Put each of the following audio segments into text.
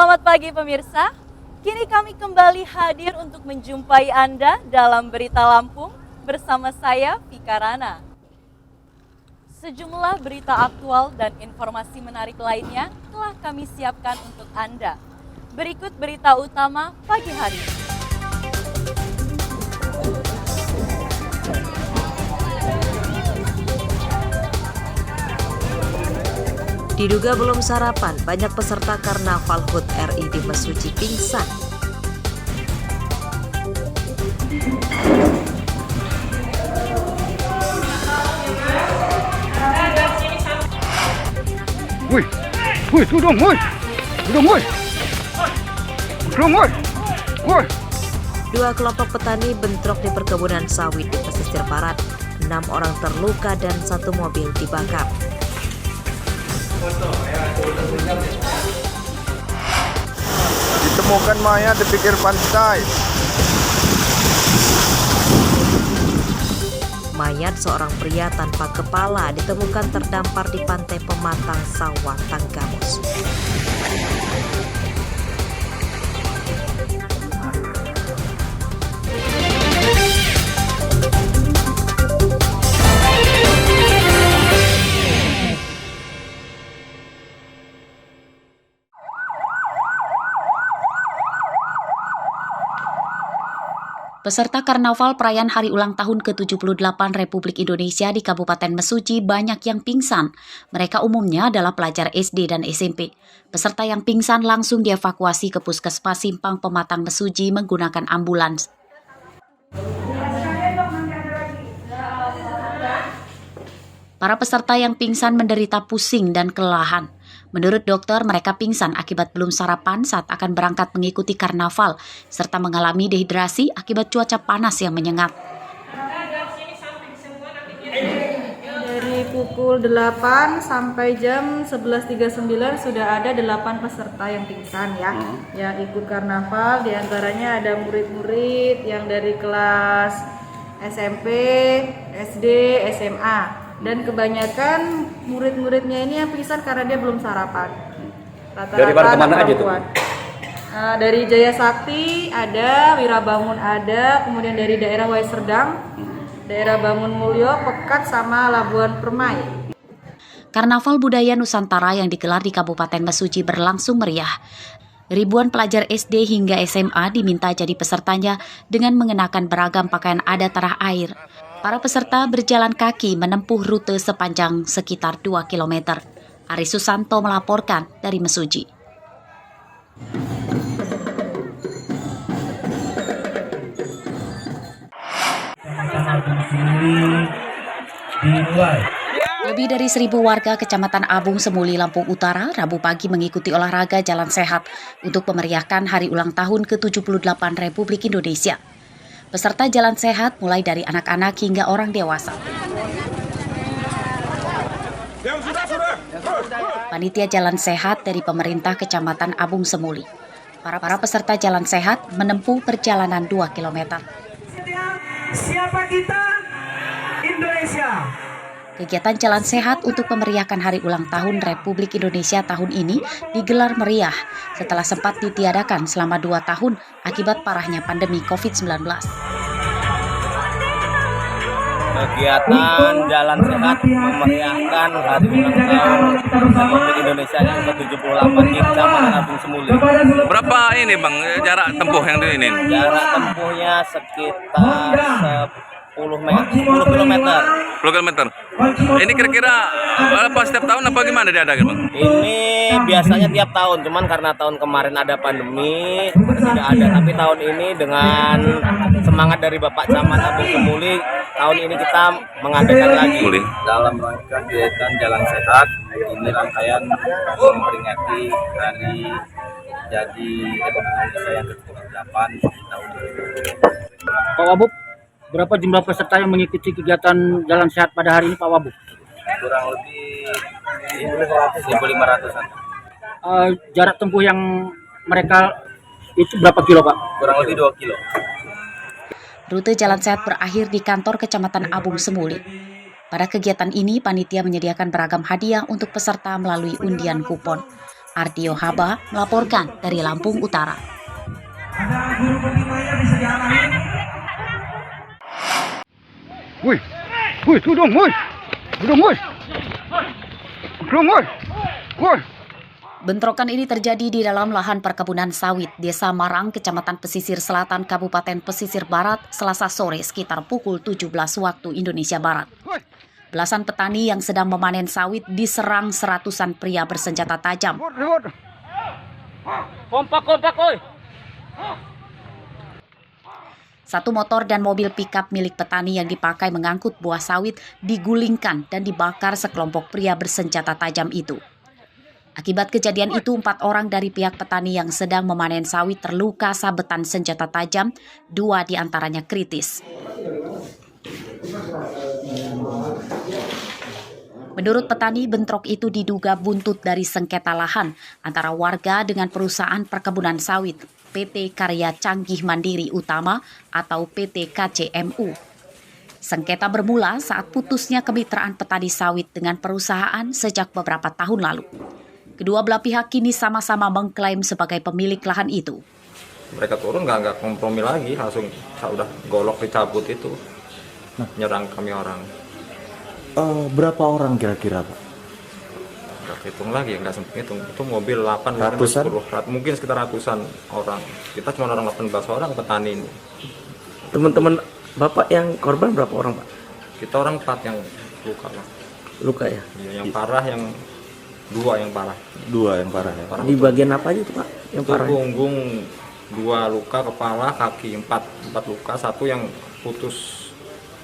Selamat pagi pemirsa, kini kami kembali hadir untuk menjumpai Anda dalam Berita Lampung bersama saya, Vika Rana. Sejumlah berita aktual dan informasi menarik lainnya telah kami siapkan untuk Anda. Berikut berita utama pagi hari ini. Diduga belum sarapan, banyak peserta Karnaval HUT RI di Mesuji pingsan. Woi, tudung, woi. Dua kelompok petani bentrok di perkebunan sawit di pesisir barat. 6 orang terluka dan 1 mobil dibakar. Ditemukan mayat di pinggir pantai. Mayat seorang pria tanpa kepala ditemukan terdampar di pantai Pematang Sawah, Tanggamus. Peserta Karnaval perayaan Hari Ulang Tahun ke-78 Republik Indonesia di Kabupaten Mesuji banyak yang pingsan. Mereka umumnya adalah pelajar SD dan SMP. Peserta yang pingsan langsung dievakuasi ke Puskesmas Simpang Pematang Mesuji menggunakan ambulans. Para peserta yang pingsan menderita pusing dan kelelahan. Menurut dokter, mereka pingsan akibat belum sarapan saat akan berangkat mengikuti karnaval, serta mengalami dehidrasi akibat cuaca panas yang menyengat. Dari pukul 8 sampai jam 11.39 sudah ada 8 peserta yang pingsan ya, yang ikut karnaval. Di antaranya ada murid-murid yang dari kelas SMP, SD, SMA. Dan kebanyakan murid-muridnya ini yang pingsan karena dia belum sarapan. Rata-rata dari mana aja tuh? Dari Jaya Sakti ada, Wirabangun ada, kemudian dari daerah Waiserdang, daerah Bangun Mulyo, Pekat, sama Labuan Permai. Karnaval Budaya Nusantara yang digelar di Kabupaten Mesuji berlangsung meriah. Ribuan pelajar SD hingga SMA diminta jadi pesertanya dengan mengenakan beragam pakaian adat tanah air. Para peserta berjalan kaki menempuh rute sepanjang sekitar 2 km. Ari Susanto melaporkan dari Mesuji. Lebih dari 1.000 warga Kecamatan Abung Semuli, Lampung Utara, Rabu pagi mengikuti olahraga jalan sehat untuk memeriahkan Hari Ulang Tahun ke-78 Republik Indonesia. Peserta jalan sehat mulai dari anak-anak hingga orang dewasa. Panitia jalan sehat dari pemerintah Kecamatan Abung Semuli. Para peserta jalan sehat menempuh perjalanan 2 km. Siapa kita? Indonesia. Kegiatan jalan sehat untuk memeriahkan Hari Ulang Tahun Republik Indonesia tahun ini digelar meriah setelah sempat ditiadakan selama 2 tahun akibat parahnya pandemi COVID-19. Kegiatan jalan sehat memeriahkan Hari Ulang Tahun Republik Indonesia yang ke-78 di Kecamatan Abung Semuli. Berapa ini Bang jarak tempuh yang ini? Jarak tempuhnya sekitar 10 km. 10 km. Ini kira-kira apa setiap tahun apa gimana diadakan Bang? Ini biasanya tiap tahun, cuman karena tahun kemarin ada pandemi tidak ada. Tapi tahun ini dengan semangat dari Bapak Camat Abung Semuli, tahun ini kita mengadakan lagi dalam rangka kegiatan jalan sehat. Ini rangkaian memperingati hari jadi Republik Indonesia yang ke-78 tahun 2020. Pak Wabub, berapa jumlah peserta yang mengikuti kegiatan jalan sehat pada hari ini Pak Wabub? Kurang lebih 1.500-an. Jarak tempuh yang mereka itu berapa kilo Pak? Kurang lebih 2 kilo. Rute jalan sehat berakhir di kantor Kecamatan Abung Semuli. Pada kegiatan ini, panitia menyediakan beragam hadiah untuk peserta melalui undian kupon. Ardio Haba melaporkan dari Lampung Utara. Ada guru pembinanya bisa diarahin. Wih, wih, tudung, wih, tudung, wih, tudung, wih, wih. Bentrokan ini terjadi di dalam lahan perkebunan sawit Desa Marang, Kecamatan Pesisir Selatan, Kabupaten Pesisir Barat, Selasa sore sekitar pukul 17 waktu Indonesia Barat. Belasan petani yang sedang memanen sawit diserang seratusan pria bersenjata tajam. Kompak, oi. Satu motor dan mobil pickup milik petani yang dipakai mengangkut buah sawit digulingkan dan dibakar sekelompok pria bersenjata tajam itu. Akibat kejadian itu, 4 orang dari pihak petani yang sedang memanen sawit terluka sabetan senjata tajam, 2 diantaranya kritis. Menurut petani, bentrok itu diduga buntut dari sengketa lahan antara warga dengan perusahaan perkebunan sawit PT Karya Canggih Mandiri Utama atau PT KCMU. Sengketa bermula saat putusnya kemitraan petani sawit dengan perusahaan sejak beberapa tahun lalu. Kedua belah pihak kini sama-sama mengklaim sebagai pemilik lahan itu. Mereka turun nggak kompromi lagi, langsung udah golok dicabut itu, nyerang kami orang. Berapa orang kira-kira, Pak? Nggak hitung lagi, nggak sempat hitung. Itu mobil 8, ratusan? mungkin sekitar ratusan orang. Kita cuma orang 18 orang petani ini. Teman-teman Bapak yang korban berapa orang, Pak? Kita orang 4 yang luka, Pak. Luka ya? Yang parah, yang 2 yang parah. 2 yang parah ya? Parah. Di bagian apa aja tuh, Pak? Yang Itu parah? punggung 2 luka, kepala, kaki 4 luka, 1 yang putus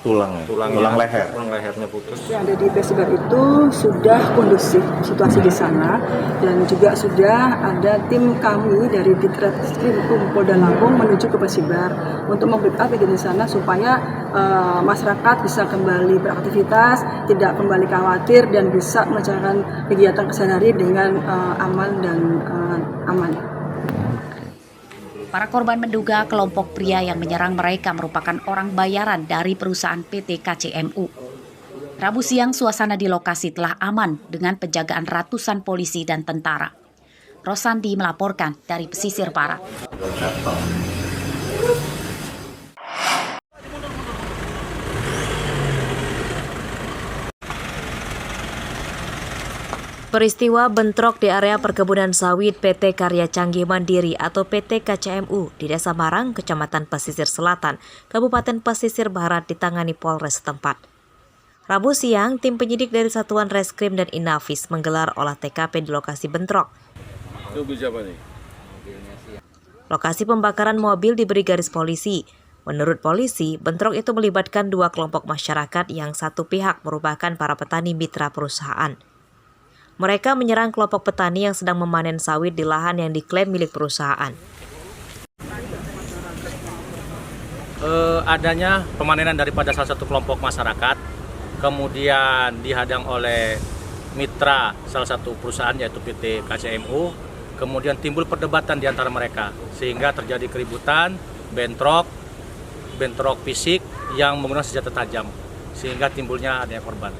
Tulang leher. Tulang lehernya putus. Yang ada di Pesibar itu sudah kondusif situasi di sana, dan juga sudah ada tim kami dari Ditreskrim Polda Lampung menuju ke Pesibar untuk membackup di sana supaya masyarakat bisa kembali beraktivitas, tidak kembali khawatir dan bisa melaksanakan kegiatan kesehari dengan aman dan aman. Para korban menduga kelompok pria yang menyerang mereka merupakan orang bayaran dari perusahaan PT KCMU. Rabu siang, suasana di lokasi telah aman dengan penjagaan ratusan polisi dan tentara. Rosandi melaporkan dari Pesisir Barat. Peristiwa bentrok di area perkebunan sawit PT Karya Canggih Mandiri atau PT KCMU di Desa Marang, Kecamatan Pesisir Selatan, Kabupaten Pesisir Barat ditangani Polres setempat. Rabu siang, tim penyidik dari Satuan Reskrim dan Inafis menggelar olah TKP di lokasi bentrok. Lokasi pembakaran mobil diberi garis polisi. Menurut polisi, bentrok itu melibatkan 2 kelompok masyarakat yang satu pihak merupakan para petani mitra perusahaan. Mereka menyerang kelompok petani yang sedang memanen sawit di lahan yang diklaim milik perusahaan. Adanya pemanenan daripada salah satu kelompok masyarakat, kemudian dihadang oleh mitra salah satu perusahaan yaitu PT KCMU, kemudian timbul perdebatan di antara mereka, sehingga terjadi keributan, bentrok fisik yang menggunakan senjata tajam, sehingga timbulnya adanya korban.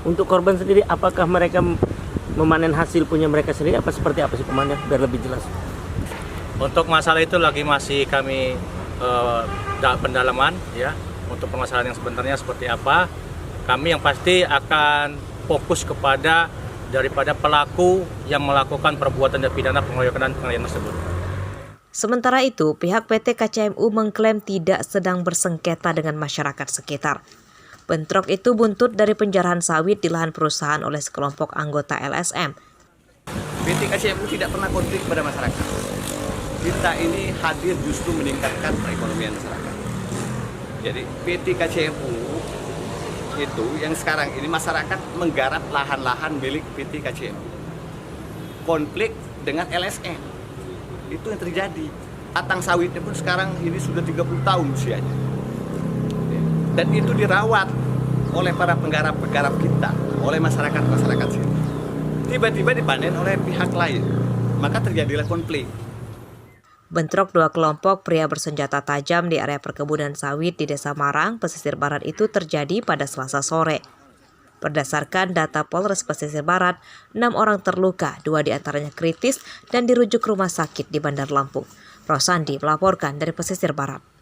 Untuk korban sendiri, apakah mereka memanen hasil punya mereka sendiri, apa seperti apa sih komandan, biar lebih jelas? Untuk masalah itu masih kami pendalaman ya. Untuk permasalahan yang sebenarnya seperti apa, kami yang pasti akan fokus kepada daripada pelaku yang melakukan perbuatan dan pidana pengeroyokan dan penganiayaan tersebut. Sementara itu, pihak PT KCMU mengklaim tidak sedang bersengketa dengan masyarakat sekitar. Bentrok itu buntut dari penjarahan sawit di lahan perusahaan oleh sekelompok anggota LSM. PT KCMU tidak pernah konflik pada masyarakat. Kita ini hadir justru meningkatkan perekonomian masyarakat. Jadi PT KCMU itu yang sekarang ini masyarakat menggarap lahan-lahan milik PT KCMU. Konflik dengan LSM. Itu yang terjadi. Atang sawitnya pun sekarang ini sudah 30 tahun usianya. Dan itu dirawat oleh para penggarap-penggarap kita, oleh masyarakat sini. Tiba-tiba dipanen oleh pihak lain, maka terjadilah konflik. Bentrok 2 kelompok pria bersenjata tajam di area perkebunan sawit di Desa Marang, Pesisir Barat itu terjadi pada Selasa sore. Berdasarkan data Polres Pesisir Barat, 6 orang terluka, 2 diantaranya kritis dan dirujuk ke rumah sakit di Bandar Lampung. Rosandi melaporkan dari Pesisir Barat.